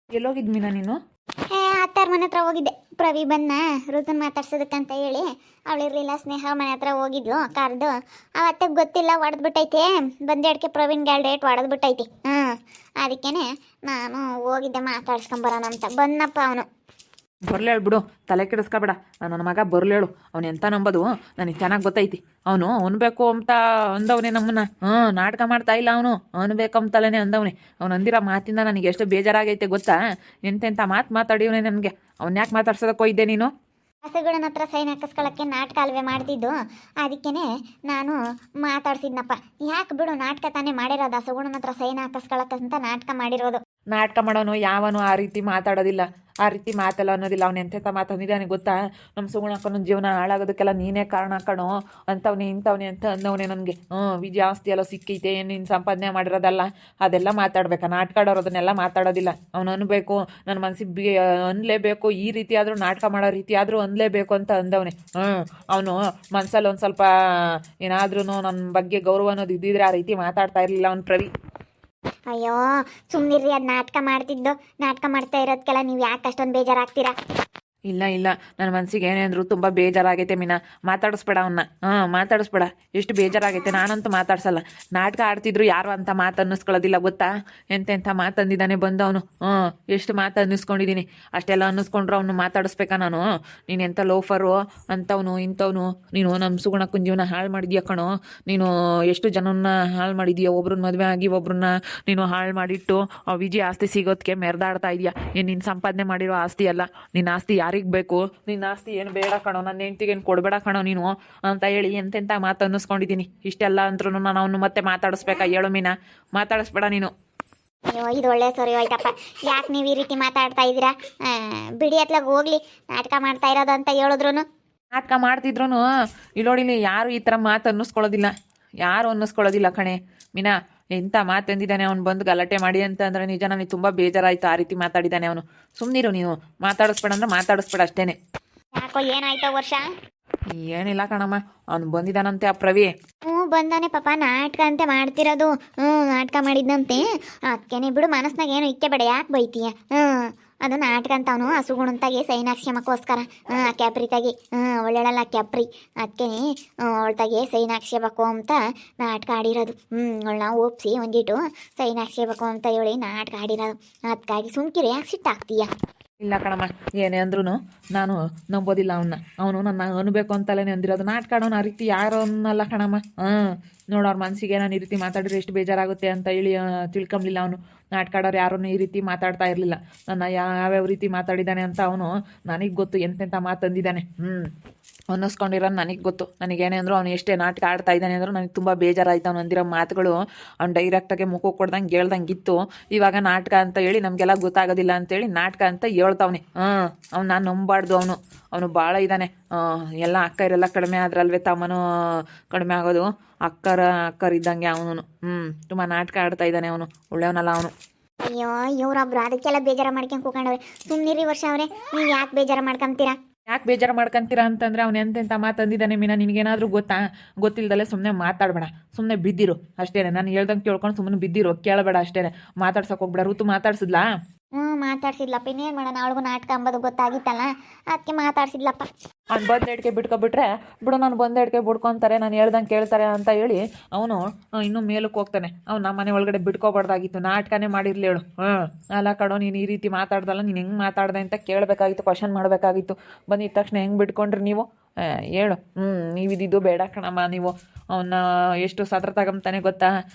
ಎಲ್ಲೋಗಿದ್ ಮೀನಾ ನೀನು? ಅತ್ತಾರ ಮನೆ ಹತ್ರ ಹೋಗಿದ್ದೆ. ಪ್ರವಿ ಬಂದ ಋತುನ್ ಮಾತಾಡ್ಸೋದಕ್ಕಂತ ಹೇಳಿ ಅವಳಿರ್ಲಿಲ್ಲ, ಸ್ನೇಹ ಮನೆ ಹತ್ರ ಹೋಗಿದ್ಲು ಕಾರ್ದು. ಅವತ್ತಿಗೆ ಗೊತ್ತಿಲ್ಲ, ಹೊಡೆದ್ಬಿಟ್ಟೈತೆ. ಬಂದೇಡ್ಕೆ ಪ್ರವೀಣ್ಗೆ 2 ಡೇಟ್ ಹೊಡೆದ್ಬಿಟ್ಟೈತಿ. ಅದಕ್ಕೇನೆ ನಾನು ಹೋಗಿದ್ದೆ ಮಾತಾಡ್ಸ್ಕೊಂಬರೋಣ ಅಂತ. ಬಂದಪ್ಪ ಅವನು. ಬರ್ಲೇಳು ಬಿಡು, ತಲೆ ಕೆಡಿಸ್ಕೊಬೇಡ. ನನ್ನ ಮಗ ಬರ್ಲೇಳು. ಅವ್ನು ಎಂತ ನಂಬೋದು ನನಗೆ ಚೆನ್ನಾಗಿ ಗೊತ್ತೈತಿ. ಅವನು ಅನ್ಬೇಕು ಅಂತ ಅಂದವನೇ ನಮ್ಮನ್ನ. ನಾಟಕ ಮಾಡ್ತಾ ಇಲ್ಲ ಅವನು. ಅನ್ಬೇಕಂತಲೇ ಅಂದವನೇ. ಅವ್ನು ಅಂದಿರೋ ಮಾತಿಂದ ನನಗೆ ಎಷ್ಟು ಬೇಜಾರಾಗೈತೆ ಗೊತ್ತಾ? ಎಂತೆಂಥ ಮಾತು ಮಾತಾಡಿವನೇ ನನಗೆ. ಅವ್ನು ಯಾಕೆ ಮಾತಾಡ್ಸೋದಕ್ಕೆ ಹೋಗಿದ್ದೆ ನೀನು? ಹಸುಗಳನ್ನ ಹತ್ರ ಸೈನ್ ಹಾಕಿಸ್ಕೊಳ್ಳೋಕ್ಕೆ ನಾಟಕ ಅಲ್ವೇ ಮಾಡ್ತಿದ್ದು. ಅದಕ್ಕೇನೆ ನಾನು ಮಾತಾಡ್ಸಿದ್ನಪ್ಪ. ಯಾಕೆ ಬಿಡು, ನಾಟಕ ತಾನೇ ಮಾಡಿರೋದು. ಹಸುಗಳನ್ನ ಹತ್ರ ಸೈನ್ ಹಾಕಿಸ್ಕೊಳ್ಳೋಕ್ಕಂತ ನಾಟಕ ಮಾಡಿರೋದು. ನಾಟಕ ಮಾಡೋನು ಯಾವನು ಆ ರೀತಿ ಮಾತಾಡೋದಿಲ್ಲ, ಆ ರೀತಿ ಮಾತೆಲ್ಲ ಅನ್ನೋದಿಲ್ಲ. ಅವ್ನು ಎಂತೆಂಥ ಮಾತಂದಿದ್ದಾನೆ ಗೊತ್ತಾ? ನಮ್ಮ ಸುಗುಣಕ್ಕನ ಜೀವನ ಹಾಳಾಗೋದಕ್ಕೆಲ್ಲ ನೀನೇ ಕಾರಣ ಕಣೋ ಅಂಥವ್ನೆ ಇಂಥವ್ನೆ ಅಂತ ಅಂದವನೇ ನನಗೆ. ವಿಜಯ ಆಸ್ತಿ ಎಲ್ಲ ಸಿಕ್ಕೈತೆ, ನೀನು ಸಂಪಾದನೆ ಮಾಡಿರೋದಲ್ಲ, ಅದೆಲ್ಲ ಮಾತಾಡ್ಬೇಕಾ? ನಾಟಕ ಆಡೋರು ಅದನ್ನೆಲ್ಲ ಮಾತಾಡೋದಿಲ್ಲ. ಅವನು ಅನ್ಬೇಕು, ನನ್ನ ಮನಸ್ಸಿಗೆ ಅನ್ಲೇಬೇಕು, ಈ ರೀತಿ ಆದರೂ ನಾಟಕ ಮಾಡೋ ರೀತಿ ಆದರೂ ಅನ್ಲೇಬೇಕು ಅಂತ ಅಂದವನೇ. ಅವನು ಮನಸ್ಸಲ್ಲಿ ಒಂದು ಸ್ವಲ್ಪ ಏನಾದ್ರೂ ನನ್ನ ಬಗ್ಗೆ ಗೌರವ ಅನ್ನೋದು ಇದ್ದಿದ್ರೆ ಆ ರೀತಿ ಮಾತಾಡ್ತಾ ಇರಲಿಲ್ಲ ಅವ್ನು ಪ್ರವಿ. ಅಯ್ಯೋ ಸುಮ್ಮನಿರ್ರಿ, ಅದು ನಾಟಕ ಮಾಡ್ತಿದ್ದು. ನಾಟಕ ಮಾಡ್ತಾ ಇರೋದಕ್ಕೆಲ್ಲ ನೀವು ಯಾಕೆ ಅಷ್ಟೊಂದು ಬೇಜಾರಾಗ್ತೀರಾ? ಇಲ್ಲ ಇಲ್ಲ, ನನ್ನ ಮನಸ್ಸಿಗೆ ಏನೇ ಅಂದರೂ ತುಂಬ ಬೇಜಾರಾಗೈತೆ ಮೀನಾ. ಮಾತಾಡಿಸ್ಬೇಡ ಅವನ್ನ. ಮಾತಾಡಿಸ್ಬೇಡ. ಎಷ್ಟು ಬೇಜಾರಾಗೈತೆ. ನಾನಂತೂ ಮಾತಾಡ್ಸಲ್ಲ. ನಾಟಕ ಆಡ್ತಿದ್ರು ಯಾರು ಅಂತ ಮಾತು ಅನ್ನಿಸ್ಕೊಳ್ಳೋದಿಲ್ಲ ಗೊತ್ತಾ? ಎಂತೆಂಥ ಮಾತು ಅಂದಿದ್ದಾನೆ ಬಂದವನು. ಎಷ್ಟು ಮಾತು ಅನ್ನಿಸ್ಕೊಂಡಿದ್ದೀನಿ. ಅಷ್ಟೆಲ್ಲ ಅನ್ನಿಸ್ಕೊಂಡ್ರು ಅವನು ಮಾತಾಡಿಸ್ಬೇಕಾ ನಾನು? ನೀನು ಎಂಥ ಲೋಫರು ಅಂಥವನು ಇಂಥವನು. ನೀನು ನಮ್ಮ ಸುಗುಣಕ್ಕನ ಜೀವನ ಹಾಳು ಮಾಡಿದ್ಯಾ ಕಣೋ. ನೀನು ಎಷ್ಟು ಜನನ್ನ ಹಾಳು ಮಾಡಿದ್ಯಾ. ಒಬ್ರನ್ನ ಮದುವೆ ಆಗಿ ಒಬ್ರನ್ನ ನೀನು ಹಾಳು ಮಾಡಿಟ್ಟು ವಿಜಯ ಆಸ್ತಿ ಸಿಗೋದಕ್ಕೆ ಮೆರೆದಾಡ್ತಾ ಇದೆಯಾ. ಏನು ನಿನ್ನ ಸಂಪಾದನೆ ಮಾಡಿರೋ ಆಸ್ತಿ ಅಲ್ಲ. ನಿನ್ನ ಆಸ್ತಿ ಯಾರಿಗೆ ಬೇಕು? ನಿನ್ನ ಆಸ್ತಿ ಏನು ಬೇಡ ಕಣೋ, ನನ್ನ ಹೆಂಡ್ತಿಗೇನು ಕೊಡಬೇಡ ಕಣೋ ನೀನು ಅಂತ ಹೇಳಿ ಎಂತೆಂಥ ಮಾತು ಅನ್ನಿಸ್ಕೊಂಡಿದ್ದೀನಿ. ಇಷ್ಟೆಲ್ಲ ಅಂದ್ರೂ ನಾನು ಅವನು ಮತ್ತೆ ಮಾತಾಡಿಸ್ಬೇಕಾ ಹೇಳು ಮೀನಾ? ಮಾತಾಡಿಸ್ಬೇಡ ನೀನು. ಅಯ್ಯೋ ಇದು ಒಳ್ಳೆ ಸರಿ ಹೋಯ್ತಪ್ಪ. ಯಾಕೆ ನೀವು ಈ ರೀತಿ ಮಾತಾಡ್ತಾ ಇದ್ದೀರಾ? ಬಿಡಿ ಅತ್ಲಾಗ ಹೋಗ್ಲಿ. ನಾಟಕ ಮಾಡ್ತಾ ಇರೋದು ಅಂತ ಹೇಳಿದ್ರು. ನಾಟಕ ಮಾಡ್ತಿದ್ರು ಇಲ್ಲೋಡಿಲಿ ಯಾರು ಈ ಥರ ಮಾತು ಅನ್ನಿಸ್ಕೊಳ್ಳೋದಿಲ್ಲ. ಯಾರು ಅನ್ನಿಸ್ಕೊಳ್ಳೋದಿಲ್ಲ ಕಣೆ ಮೀನಾ. ಎಂಥ ಮಾತು ಅಂದಿದ್ದಾನೆ ಅವ್ನು ಬಂದು ಗಲಾಟೆ ಮಾಡಿ ಅಂತ ಅಂದರೆ ನಿಜ ನನಗೆ ತುಂಬ ಬೇಜಾರಾಯಿತು. ಆ ರೀತಿ ಮಾತಾಡಿದ್ದಾನೆ ಅವನು. ಸುಮ್ಮನಿರು ನೀವು. ಮಾತಾಡಿಸ್ಬೇಡ ಅಂದ್ರೆ ಮಾತಾಡಿಸ್ಬೇಡ ಅಷ್ಟೇ. ಯಾಕೋ ಏನಾಯ್ತೋ ವರ್ಷ? ಏನಿಲ್ಲ ಕಣಮ್ಮ, ಅವ್ನು ಬಂದಿದ್ದಾನಂತೆ ಆ ಪ್ರವಿ. ಬಂದಾನೆ ಪಾಪ. ನಾಟಕ ಅಂತೆ ಮಾಡ್ತಿರೋದು. ನಾಟಕ ಮಾಡಿದ್ದಂತೆ. ಅದಕ್ಕೇನೆ ಬಿಡು, ಮನಸ್ನಾಗ ಏನು ಇಕ್ಕೆ ಬೇಡ. ಯಾಕೆ ಬೈತೀಯ? ಅದು ನಾಟಕ ಅಂತ. ಅವನು ಹಸುಗುಣಂತಾಗೆ ಸೈನ್ ಹಾಕ್ಸ್ಯಮಕ್ಕೋಸ್ಕರ ಕ್ಯಾಪ್ರಿತಾಗಿ ಒಳ್ಳೆಳಲ್ಲ ಕ್ಯಾಪ್ರಿ. ಅದಕ್ಕೆ ಅವಳ್ತಾಗೆ ಸೈನ್ ಹಾಕ್ಸ್ಯಬೇಕು ಅಂತ ನಾಟಕ ಆಡಿರೋದು. ಅವಳನ್ನ ಒಪ್ಸಿ ಒಂದಿಟ್ಟು ಸೈನ್ ಹಾಕ್ಸ್ಯಬೇಕು ಅಂತ ಹೇಳಿ ನಾಟಕ ಆಡಿರೋದು. ಅದಕ್ಕಾಗಿ ಸುಮ್ಕಿರಿ, ಯಾಕೆ ಸಿಟ್ಟಾಗ್ತೀಯ? ಇಲ್ಲ ಕಣಮ್ಮ, ಏನೇ ಅಂದ್ರೂ ನಾನು ನಂಬೋದಿಲ್ಲ ಅವನ್ನ. ಅವನು ನನ್ನ ಅನ್ಬೇಕು ಅಂತಲೇ ಅಂದಿರೋದು. ನಾಟಕ ಆಡೋನು ಆ ರೀತಿ ಯಾರು ಅನ್ನಲ್ಲ ಕಣಮ್ಮ. ನೋಡೋರು ಮನಸ್ಸಿಗೆ ನಾನು ಈ ರೀತಿ ಮಾತಾಡಿದ್ರೆ ಎಷ್ಟು ಬೇಜಾರಾಗುತ್ತೆ ಅಂತ ಹೇಳಿ ತಿಳ್ಕೊಂಬಿಲ್ಲ ಅವನು. ನಾಟಕ ಆಡೋರು ಯಾರನ್ನು ಈ ರೀತಿ ಮಾತಾಡ್ತಾ ಇರಲಿಲ್ಲ. ನನ್ನ ಯಾವ್ಯಾವ ರೀತಿ ಮಾತಾಡಿದ್ದಾನೆ ಅಂತ ಅವನು ನನಗೆ ಗೊತ್ತು. ಎಂತೆಂಥ ಮಾತು ಅಂದಿದ್ದಾನೆ ಅನ್ನಿಸ್ಕೊಂಡಿರೋನು ನನಗೆ ಗೊತ್ತು. ನನಗೇನೇ ಅಂದರೂ ಅವನು ಎಷ್ಟೇ ನಾಟಕ ಆಡ್ತಾ ಇದ್ದಾನೆ ಅಂದರೂ ನನಗೆ ತುಂಬ ಬೇಜಾರಾಯ್ತು. ಅವನು ಅಂದಿರೋ ಮಾತುಗಳು ಅವ್ನು ಡೈರೆಕ್ಟಾಗೆ ಮುಖ ಕೊಡ್ದಂಗೆ ಹೇಳ್ದಂಗೆ ಇತ್ತು. ಇವಾಗ ನಾಟಕ ಅಂತ ಹೇಳಿ ನಮಗೆಲ್ಲ ಗೊತ್ತಾಗೋದಿಲ್ಲ ಅಂತೇಳಿ ನಾಟಕ ಅಂತ ಹೇಳ್ತಾವನೆ. ಅವ್ನು ನಾನು ನಂಬಾರ್ದು. ಅವನು ಭಾಳ ಇದ್ದಾನೆ. ಎಲ್ಲ ಅಕ್ಕರೆಲ್ಲ ಕಡಿಮೆ ಆದ್ರಲ್ವೇ ತಮ್ಮನೂ ಕಡಿಮೆ ಆಗೋದು. ಅಕ್ಕರಿದ್ದಂಗೆ ಅವನು. ತುಂಬ ನಾಟಕ ಆಡ್ತಾ ಇದ್ದಾನೆ ಅವನು. ಒಳ್ಳೆಯವನಲ್ಲ ಅವನು. ಅಯ್ಯೋ ಇವ್ರೊಬ್ರು ಅದಕ್ಕೆಲ್ಲ ಬೇಜಾರ ಮಾಡ್ಕೊಂಡು ಕೂಕೊಂಡವ್ರೆ. ಸುಮ್ಮನಿರಿ ವರ್ಷ ಅವರೇ, ನೀವು ಯಾಕೆ ಬೇಜಾರ ಮಾಡ್ಕೊಂತೀರಾ? ಯಾಕೆ ಬೇಜಾರು ಮಾಡ್ಕೊಂತೀರಾ ಅಂತಂದರೆ ಅವ್ನು ಎಂತೆಂಥ ಮಾತಂದಿದ್ದಾನೆ ಮೀನಾ. ನಿನಗೇನಾದರೂ ಗೊತ್ತಿಲ್ದಲ್ಲೇ ಸುಮ್ಮನೆ ಮಾತಾಡಬೇಡ. ಸುಮ್ಮನೆ ಬಿದ್ದಿರು ಅಷ್ಟೇ. ನಾನು ಹೇಳ್ದಂಗೆ ಕೇಳ್ಕೊಂಡು ಸುಮ್ಮನೆ ಬಿದ್ದಿರು, ಕೇಳಬೇಡ ಅಷ್ಟೇ. ಮಾತಾಡ್ಸೋಕೆ ಹೋಗ್ಬೇಡ. ಋತು ಮಾತಾಡ್ಸಿದ್ಲಾ? ಮಾತಾಡ್ಸಿದ್ಲಪ್ಪ. ಇನ್ನೇನು ಮಾಡೋಣ, ಅವಳಿಗೂ ನಾಟಕ ಅಂಬೋದು ಗೊತ್ತಾಗಿತ್ತಲ್ಲ, ಅದಕ್ಕೆ ಮಾತಾಡ್ಸಿದ್ಲಪ್ಪ. ಅವ್ನು ಬಂದೇಡ್ಕೆ ಬಿಟ್ಕೊಬಿಟ್ರೆ ಬಿಡು, ನಾನು ಬಂದೇಡ್ಕೆ ಬಿಡ್ಕೊತಾರೆ, ನಾನು ಹೇಳ್ದಂಗೆ ಕೇಳ್ತಾರೆ ಅಂತ ಹೇಳಿ ಅವನು ಇನ್ನೂ ಮೇಲಕ್ಕೆ ಹೋಗ್ತಾನೆ. ಅವ್ನು ನಮ್ಮ ಮನೆ ಒಳಗಡೆ ಬಿಟ್ಕೋಬಾರ್ದಾಗಿತ್ತು. ನಾಟಕನೇ ಮಾಡಿರ್ಲಿ ಹೇಳು. ಅಲ್ಲ ಕಣೋ, ನೀನು ಈ ರೀತಿ ಮಾತಾಡ್ದಲ್ಲ, ನೀನು ಹೆಂಗೆ ಮಾತಾಡ್ದೆ ಅಂತ ಕೇಳಬೇಕಾಗಿತ್ತು, ಕ್ವಶನ್ ಮಾಡಬೇಕಾಗಿತ್ತು. ಬಂದಿದ್ದ ತಕ್ಷಣ ಹೆಂಗೆ ಬಿಟ್ಕೊಂಡ್ರಿ ನೀವು? ಹೇಳು. ನೀವಿದ್ದು ಬೇಡ ಕಣಮ್ಮ. ನೀವು ಅವನ್ನ ಎಷ್ಟು ಸತ್ರ ತಗೊಂತಾನೆ ಗೊತ್ತಾ?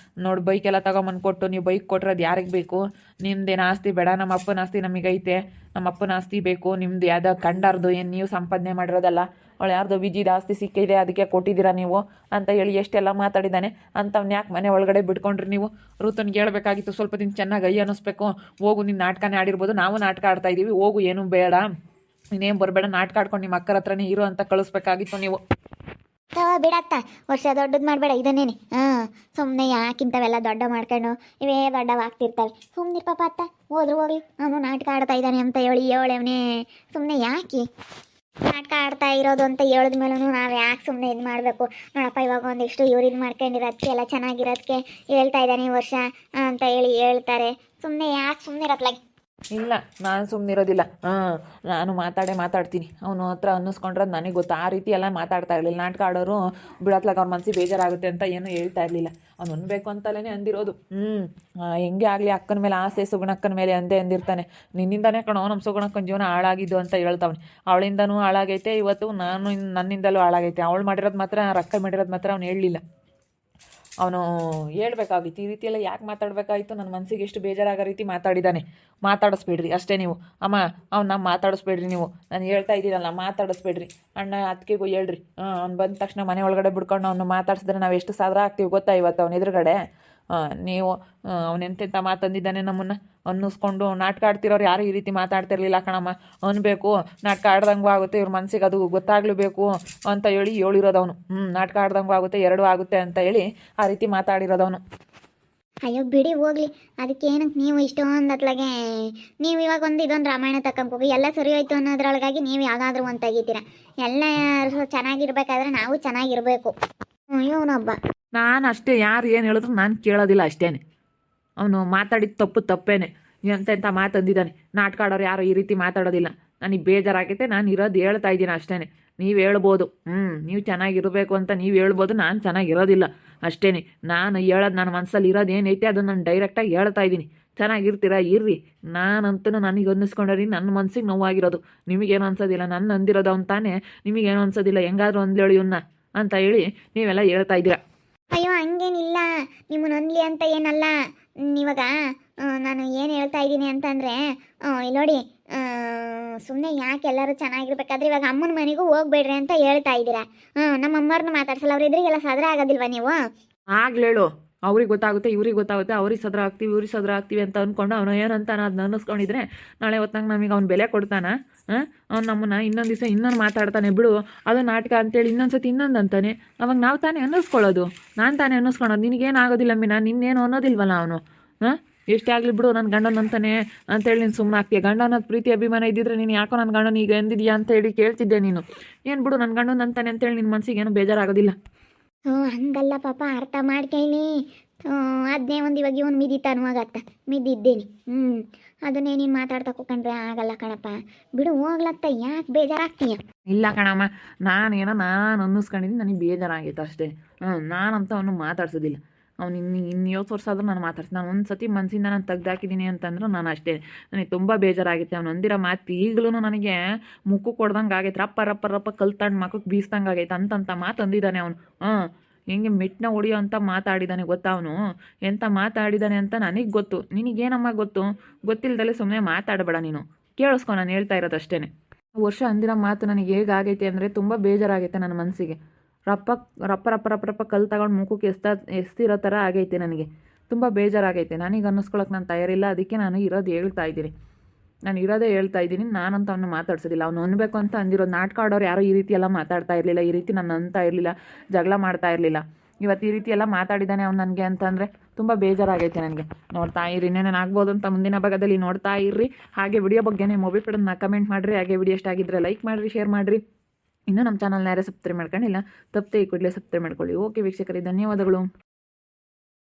ನೋಡಿ, ಬೈಕೆಲ್ಲ ತಗೊಂಬಂದು ಕೊಟ್ಟು ನೀವು ಬೈಕ್ ಕೊಟ್ರದು ಯಾರಿಗೆ ಬೇಕು? ನಿಮ್ದೇನು ಆಸ್ತಿ ಬೇಡ, ನಮ್ಮ ಅಪ್ಪನ ಆಸ್ತಿ ನಮಗೈತೆ. ನಮ್ಮ ಅಪ್ಪನ ಆಸ್ತಿ ಬೇಕು. ನಿಮ್ದು ಯಾವುದೋ ಕಂಡಾರ್ದು, ಏನು ನೀವು ಸಂಪಾದನೆ ಮಾಡಿರೋದಲ್ಲ. ಅವಳು ಯಾರ್ದು ವಿಜಿದ ಆಸ್ತಿ ಸಿಕ್ಕಿದೆ, ಅದಕ್ಕೆ ಕೊಟ್ಟಿದ್ದೀರಾ ನೀವು ಅಂತ ಹೇಳಿ ಎಷ್ಟೆಲ್ಲ ಮಾತಾಡಿದ್ದಾನೆ. ಅಂಥವ್ನು ಯಾಕೆ ಮನೆ ಒಳಗಡೆ ಬಿಟ್ಕೊಂಡ್ರಿ ನೀವು? ಋತುನ್ಗೆ ಹೇಳ್ಬೇಕಾಗಿತ್ತು, ಸ್ವಲ್ಪ ದಿನ ಚೆನ್ನಾಗಿ ಅಯ್ಯ ಅನ್ನಿಸ್ಬೇಕು. ಹೋಗು, ನಿನ್ನ ನಾಟಕನೇ ಆಡಿರ್ಬೋದು, ನಾವು ನಾಟಕ ಆಡ್ತಾ ಇದ್ದೀವಿ, ಹೋಗು, ಏನೂ ಬೇಡ, ನೀನೇನು ಬರಬೇಡ, ನಾಟಕ ಆಡ್ಕೊಂಡು ನಿಮ್ಮ ಅಕ್ಕರ ಹತ್ರನೇ ಇರೋ ಅಂತ ಕಳಿಸ್ಬೇಕಾಗಿತ್ತು ನೀವು. ಬಿಡತ್ತ ವರ್ಷ ದೊಡ್ಡದು ಮಾಡಬೇಡ. ಇದನ್ನೇನೆ ಸುಮ್ಮನೆ ಯಾಕಿಂತವೆಲ್ಲ ದೊಡ್ಡ ಮಾಡ್ಕೊಂಡು ಇವೇ ದೊಡ್ಡವಾಗ್ತಿರ್ತವೆ. ಸುಮ್ಮನೆ ಪಾಪ ಅತ್ತ ಹೋದ್ರು ಹೋಗ್ಲಿ, ಅವನು ನಾಟಕ ಆಡ್ತಾ ಇದ್ದಾನೆ ಅಂತ ಹೇಳವನೇ. ಸುಮ್ಮನೆ ಯಾಕೆ ನಾಟಕ ಆಡ್ತಾ ಇರೋದು ಅಂತ ಹೇಳಿದ್ಮೇಲೂ ನಾವು ಯಾಕೆ ಸುಮ್ಮನೆ ಇದು ಮಾಡಬೇಕು? ನೋಡಪ್ಪ, ಇವಾಗ ಒಂದಿಷ್ಟು ಇವ್ರು ಇದು ಮಾಡ್ಕೊಂಡಿರೋದಕ್ಕೆ ಎಲ್ಲ ಚೆನ್ನಾಗಿರೋದಕ್ಕೆ ಹೇಳ್ತಾ ಇದ್ದಾನೆ ಈ ವರ್ಷ ಅಂತ ಹೇಳಿ ಹೇಳ್ತಾರೆ. ಸುಮ್ಮನೆ ಯಾಕೆ ಸುಮ್ಮನೆ ಇರತ್ಲಾಗಿ. ಇಲ್ಲ ನಾನು ಸುಮ್ಮನಿರೋದಿಲ್ಲ. ನಾನು ಮಾತಾಡ್ತೀನಿ. ಅವನು ಹತ್ರ ಅನ್ನಿಸ್ಕೊಂಡ್ರೆ ನನಗೆ ಗೊತ್ತು. ಆ ರೀತಿ ಎಲ್ಲ ಮಾತಾಡ್ತಾ ಇರಲಿಲ್ಲ. ನಾಟಕ ಆಡೋರು ಬಿಡತ್ಲಾಗ ಅವ್ರ ಮನಸ್ಸಿಗೆ ಬೇಜಾರಾಗುತ್ತೆ ಅಂತ ಏನೂ ಹೇಳ್ತಾ ಇರಲಿಲ್ಲ. ಅವ್ನು ಅನ್ಬೇಕು ಅಂತಲೇ ಅಂದಿರೋದು. ಹೆಂಗೆ ಆಗಲಿ ಅಕ್ಕನ ಮೇಲೆ ಆಸೆ ಸುಗುಣಕ್ಕನ ಮೇಲೆ ಅಂದಿರ್ತಾನೆ. ನಿನ್ನಿಂದಾನೇ ಕಣೋ ನಮ್ಮ ಸುಗುಣಕ್ಕನ ಜೀವನ ಹಾಳಾಗಿದ್ದು ಅಂತ ಹೇಳ್ತಾವನೆ. ಅವಳಿಂದನೂ ಹಾಳಾಗೈತೆ, ಇವತ್ತು ನನ್ನಿಂದಲೂ ಹಾಳಾಗೈತೆ. ಅವಳು ಮಾಡಿರೋದು ಮಾತ್ರ, ರೊಕ್ಕ ಮಾಡಿರೋದು ಮಾತ್ರ ಅವ್ನು ಹೇಳಲಿಲ್ಲ. ಅವನು ಹೇಳ್ಬೇಕಾಗಿತ್ತು. ಈ ರೀತಿಯೆಲ್ಲ ಯಾಕೆ ಮಾತಾಡಬೇಕಾಯಿತು, ನನ್ನ ಮನಸ್ಸಿಗೆ ಎಷ್ಟು ಬೇಜಾರಾಗೋ ರೀತಿ ಮಾತಾಡಿದ್ದಾನೆ. ಮಾತಾಡಿಸ್ಬೇಡ್ರಿ ಅಷ್ಟೇ ನೀವು. ಅಮ್ಮ ಅವ್ನ ಮಾತಾಡಿಸ್ಬೇಡ್ರಿ ನೀವು. ನಾನು ಹೇಳ್ತಾ ಇದ್ದೀನಲ್ಲ, ಮಾತಾಡಿಸ್ಬೇಡ್ರಿ. ಅಣ್ಣ ಅದಕ್ಕೆಗೂ ಹೇಳ್ರಿ. ಅವ್ನು ಬಂದ ತಕ್ಷಣ ಮನೆ ಒಳಗಡೆ ಬಿಡ್ಕೊಂಡು ಅವ್ನು ಮಾತಾಡ್ಸಿದ್ರೆ ನಾವು ಎಷ್ಟು ಸಾದ್ರ ಆಗ್ತೀವಿ ಗೊತ್ತಾ ಇವತ್ತು ಅವನ ಎದುರುಗಡೆ. ನೀವು ಅವನೆಂತೆಂಥ ಮಾತಂದಿದ್ದಾನೆ ನಮ್ಮನ್ನು ಅನ್ನಿಸ್ಕೊಂಡು. ನಾಟಕ ಆಡ್ತಿರೋರು ಯಾರು ಈ ರೀತಿ ಮಾತಾಡ್ತಿರ್ಲಿಲ್ಲ ಕಣಮ್ಮ. ಅನ್ಬೇಕು ನಾಟಕ ಆಡ್ದಂಗೂ ಆಗುತ್ತೆ, ಇವ್ರ ಮನಸ್ಸಿಗೆ ಅದು ಗೊತ್ತಾಗಲೇಬೇಕು ಅಂತ ಹೇಳಿರೋದವನು. ನಾಟಕ ಆಡ್ದಂಗೂ ಆಗುತ್ತೆ, ಎರಡೂ ಆಗುತ್ತೆ ಅಂತ ಹೇಳಿ ಆ ರೀತಿ ಮಾತಾಡಿರೋದವನು. ಅಯ್ಯೋ ಬಿಡಿ ಹೋಗ್ಲಿ, ಅದಕ್ಕೆ ಏನಕ್ಕೆ ನೀವು ಇಷ್ಟೊಂದು ಅತ್ಲಾಗೆ ನೀವು ಇವಾಗ ಇದೊಂದು ರಾಮಾಯಣ ತಕೊಂಬೋಗಿ ಎಲ್ಲ ಸರಿ ಹೋಯ್ತು ಅನ್ನೋದ್ರೊಳಗಾಗಿ ನೀವು ಯಾವುದಾದ್ರೂ ಒಂದು ತೆಗಿತೀರ. ಎಲ್ಲ ಚೆನ್ನಾಗಿರ್ಬೇಕಾದ್ರೆ ನಾವು ಚೆನ್ನಾಗಿರ್ಬೇಕು. ಇವನೊಬ್ಬ. ನಾನು ಅಷ್ಟೇ, ಯಾರು ಏನು ಹೇಳಿದ್ರು ನಾನು ಕೇಳೋದಿಲ್ಲ ಅಷ್ಟೇ. ಅವನು ಮಾತಾಡಿದ ತಪ್ಪೇನೆ. ಎಂತೆಂಥ ಮಾತಂದಿದ್ದಾನೆ. ನಾಟಕ ಆಡೋರು ಯಾರು ಈ ರೀತಿ ಮಾತಾಡೋದಿಲ್ಲ. ನನಗೆ ಬೇಜಾರಾಗೈತೆ, ನಾನು ಇರೋದು ಹೇಳ್ತಾ ಇದ್ದೀನಿ ಅಷ್ಟೇ. ನೀವು ಹೇಳ್ಬೋದು, ನೀವು ಚೆನ್ನಾಗಿರಬೇಕು ಅಂತ ನೀವು ಹೇಳ್ಬೋದು, ನಾನು ಚೆನ್ನಾಗಿರೋದಿಲ್ಲ ಅಷ್ಟೇ. ನಾನು ಹೇಳೋದು ನನ್ನ ಮನಸ್ಸಲ್ಲಿ ಇರೋದು ಏನೈತೆ ಅದನ್ನು ನಾನು ಡೈರೆಕ್ಟಾಗಿ ಹೇಳ್ತಾ ಇದ್ದೀನಿ. ಚೆನ್ನಾಗಿರ್ತೀರಾ ಇರ್ರಿ. ನಾನಂತೂ ನನಗೆ ಅನ್ನಿಸ್ಕೊಂಡ್ರಿ ನನ್ನ ಮನಸ್ಸಿಗೆ ನೋವಾಗಿರೋದು. ನಿಮಗೇನು ಅನ್ಸೋದಿಲ್ಲ. ನನ್ನ ಅಂದಿರೋದು ಅವ್ನು ತಾನೇ, ನಿಮಗೇನು ಅನ್ಸೋದಿಲ್ಲ. ಹೆಂಗಾದ್ರೂ ಅಂದ್ಲೇಳಿ ಇವನ್ನ ಅಂತ ಹೇಳಿ ನೀವೆಲ್ಲ ಹೇಳ್ತಾ ಇದ್ದೀರಾ. ಅಯ್ಯೋ ಹಂಗೇನಿಲ್ಲ, ನಿಮ್ಮನ್ನು ಅನ್ಲಿ ಅಂತ ಏನಲ್ಲ. ಇವಾಗ ನಾನು ಏನು ಹೇಳ್ತಾ ಇದ್ದೀನಿ ಅಂತಂದರೆ, ಇಲ್ಲಿ ನೋಡಿ, ಸುಮ್ಮನೆ ಯಾಕೆ ಎಲ್ಲರೂ ಚೆನ್ನಾಗಿರ್ಬೇಕಾದ್ರೆ ಇವಾಗ ಅಮ್ಮನ ಮನೆಗೂ ಹೋಗ್ಬೇಡ್ರಿ ಅಂತ ಹೇಳ್ತಾ ಇದ್ದೀರಾ. ನಮ್ಮ ಅಮ್ಮವ್ರನ್ನ ಮಾತಾಡ್ಸಲ್ಲ, ಅವ್ರ ಎದುರಿಗೆಲ್ಲ ಸದ್ರ ಆಗೋದಿಲ್ವಾ ನೀವು? ಆಗ್ಲೇಳು, ಅವ್ರಿಗೆ ಗೊತ್ತಾಗುತ್ತೆ, ಇವ್ರಿಗೆ ಗೊತ್ತಾಗುತ್ತೆ, ಅವ್ರಿಗೆ ಸದ್ರ ಆಗ್ತೀವಿ, ಇವ್ರಿಗೆ ಸದ್ರ ಆಗ್ತೀವಿ ಅಂತ ಅಂದ್ಕೊಂಡು ಅವನು ಏನಂತ ಅದನ್ನ ಅನ್ನಿಸ್ಕೊಂಡಿದ್ರೆ ನಾಳೆ ಹೊತ್ತಂಗೆ ನಮಗೆ ಅವ್ನು ಬೆಲೆ ಕೊಡ್ತಾನ? ಅವ್ನು ನಮ್ಮನ್ನು ಇನ್ನೊಂದು ದಿವಸ ಇನ್ನೊಂದು ಮಾತಾಡ್ತಾನೆ ಬಿಡು, ಅದು ನಾಟಕ ಅಂತೇಳಿ ಇನ್ನೊಂದು ಸತಿ ಇನ್ನೊಂದು ಅಂತಾನೆ. ಅವಾಗ ನಾವು ತಾನೇ ಅನ್ನಿಸ್ಕೊಳ್ಳೋದು, ನಾನು ತಾನೇ ಅನ್ನಿಸ್ಕೊಳ್ಳೋದು. ನಿನಗೇನು ಆಗೋದಿಲ್ಲ ಮೀನಾ, ನಿನ್ನೇನು ಅನ್ನೋದಿಲ್ವಲ್ಲ ಅವನು. ಎಷ್ಟೇ ಆಗಲಿ ಬಿಡು, ನನ್ನ ಗಂಡನ ಅಂತಾನೆ ಅಂತೇಳಿ ನೀನು ಸುಮ್ಮನೆ ಆಗ್ತೀಯ. ಗಂಡ ಅನ್ನೋದು ಪ್ರೀತಿ ಅಭಿಮಾನ ಇದ್ದಿದ್ರೆ ನೀನು ಯಾಕೋ ನನ್ನ ಗಂಡನ ಈಗ ಎಂದಿದೆಯಾ ಅಂತ ಹೇಳಿ ಕೇಳ್ತಿದ್ದೆ ನೀನು. ಏನು ಬಿಡು, ನನ್ನ ಗಂಡನ ಅಂತಾನೆ ಅಂತೇಳಿ ನಿನ್ನ ಮನಸ್ಸಿಗೆ ಏನೂ ಬೇಜಾರಾಗೋದಿಲ್ಲ. ಹಂಗಲ್ಲ ಪಾಪ, ಅರ್ಥ ಮಾಡ್ಕೇಳಿ. ಅದನ್ನೇ ಒಂದು ಇವಾಗ ಇವನು ಮಿದಿತಾನುವಾಗತ್ತ ಮಿದ್ದಿದ್ದೇನೆ. ಅದನ್ನೇ ನೀನು ಮಾತಾಡ್ತಾ ಕೂಕೊಂಡ್ರೆ ಆಗಲ್ಲ ಕಣಪ್ಪ. ಬಿಡು ಹೋಗ್ಲತ್ತ, ಯಾಕೆ ಬೇಜಾರಾಗ್ತೀಯ? ಇಲ್ಲ ಕಣಮ್ಮ, ನಾನು ಅನ್ನಿಸ್ಕೊಂಡಿದ್ದೀನಿ, ನನಗೆ ಬೇಜಾರಾಗೈತೆ ಅಷ್ಟೇ. ನಾನಂತ ಅವನು ಮಾತಾಡ್ಸೋದಿಲ್ಲ. ಅವ್ನು ಇನ್ನು 8 ವರ್ಷ ಆದರೂ ನಾನು ಮಾತಾಡ್ತೀನಿ. ನಾನು ಒಂದು ಸತಿ ಮನಸ್ಸಿಂದ ನಾನು ತೆಗ್ದಾಕಿದ್ದೀನಿ ಅಂತಂದ್ರೆ ನಾನು ಅಷ್ಟೇ. ನನಗೆ ತುಂಬ ಬೇಜಾರಾಗೈತೆ. ಅವ್ನು ಅಂದಿರೋ ಮಾತು ಈಗಲೂ ನನಗೆ ಮುಕ್ಕು ಕೊಡ್ದಂಗೆ ಆಗೈತೆ. ರಪ್ಪ ಕಲ್ತಾಂಡು ಮಕ್ಕಕ್ಕೆ ಬೀಸ್ದಂಗೆ ಆಗೈತೆ ಅಂತಂತ ಮಾತು ಅಂದಿದ್ದಾನೆ ಅವನು. ಹೆಂಗೆ ಮೆಟ್ಟನ ಹೊಡಿಯೋ ಅಂತ ಮಾತಾಡಿದ್ದಾನೆ ಗೊತ್ತಾ ಅವನು. ಎಂಥ ಮಾತಾಡಿದ್ದಾನೆ ಅಂತ ನನಗೆ ಗೊತ್ತು. ನಿನಗೇನಮ್ಮ ಗೊತ್ತು? ಗೊತ್ತಿಲ್ಲದಲ್ಲೇ ಸುಮ್ಮನೆ ಮಾತಾಡಬೇಡ ನೀನು. ಕೇಳಿಸ್ಕೊ, ನಾನು ಹೇಳ್ತಾ ಇರೋದು ಅಷ್ಟೇ. ವರ್ಷ ಅಂದಿರೋ ಮಾತು ನನಗೆ ಹೇಗಾಗೈತೆ ಅಂದರೆ ತುಂಬ ಬೇಜಾರಾಗೈತೆ ನನ್ನ ಮನಸ್ಸಿಗೆ. ರಪ್ಪ ಕಲ್ಲು ತಗೊಂಡು ಮುಖಕ್ಕೆ ಎಸ್ತಿರೋ ಥರ ಆಗೈತೆ ನನಗೆ. ತುಂಬ ಬೇಜಾರಾಗೈತೆ. ನನಗೆ ಅನ್ನಿಸ್ಕೊಳಕ್ಕೆ ನಾನು ತಯಾರಿಲ್ಲ. ಅದಕ್ಕೆ ನಾನು ಇರೋದು ಹೇಳ್ತಾ ಇದ್ದೀನಿ. ನಾನು ಇರೋದೇ ಹೇಳ್ತಾ ಇದ್ದೀನಿ. ನಾನಂತ ಅವನು ಮಾತಾಡ್ಸೋದಿಲ್ಲ. ಅವ್ನು ಅನ್ಬೇಕು ಅಂತ ಅಂದಿರೋದು. ನಾಟಕ ಆಡೋರು ಯಾರೋ ಈ ರೀತಿ ಎಲ್ಲ ಮಾತಾಡ್ತಾ ಇರಲಿಲ್ಲ, ಈ ರೀತಿ ನಾನು ಅಂತ ಇರಲಿಲ್ಲ, ಜಗಳ ಮಾಡ್ತಾ ಇರಲಿಲ್ಲ. ಇವತ್ತು ಈ ರೀತಿ ಎಲ್ಲ ಮಾತಾಡಿದ್ದಾನೆ ಅವ್ನು ನನಗೆ ಅಂತಂದರೆ ತುಂಬ ಬೇಜಾರಾಗೈತೆ ನನಗೆ. ನೋಡ್ತಾ ಇರಿ, ಇನ್ನೇನೇನು ಆಗ್ಬೋದು ಅಂತ ಮುಂದಿನ ಭಾಗದಲ್ಲಿ ನೋಡ್ತಾ ಇರ್ರಿ. ಹಾಗೆ ವಿಡಿಯೋ ಬಗ್ಗೆನೇ ಮೊಬೈಲ್ ಫೋನ್ನ ಕಮೆಂಟ್ ಮಾಡಿರಿ. ಹಾಗೆ ವಿಡಿಯೋ ಇಷ್ಟ ಆಗಿದ್ದರೆ ಲೈಕ್ ಮಾಡಿರಿ, ಶೇರ್ ಮಾಡಿರಿ. ಇನ್ನೂ ನಮ್ಮ ಚಾನಲ್ನ ಯಾರೇ ಸಬ್ಸ್ಕ್ರೈಬ್ ಮಾಡ್ಕೊಂಡಿಲ್ಲ, ತಪ್ಪದೆ ಈ ಕೂಡಲೇ ಸಬ್ಸ್ಕ್ರೈಬ್ ಮಾಡ್ಕೊಳ್ಳಿ. ಓಕೆ ವೀಕ್ಷಕರೇ, ಧನ್ಯವಾದಗಳು.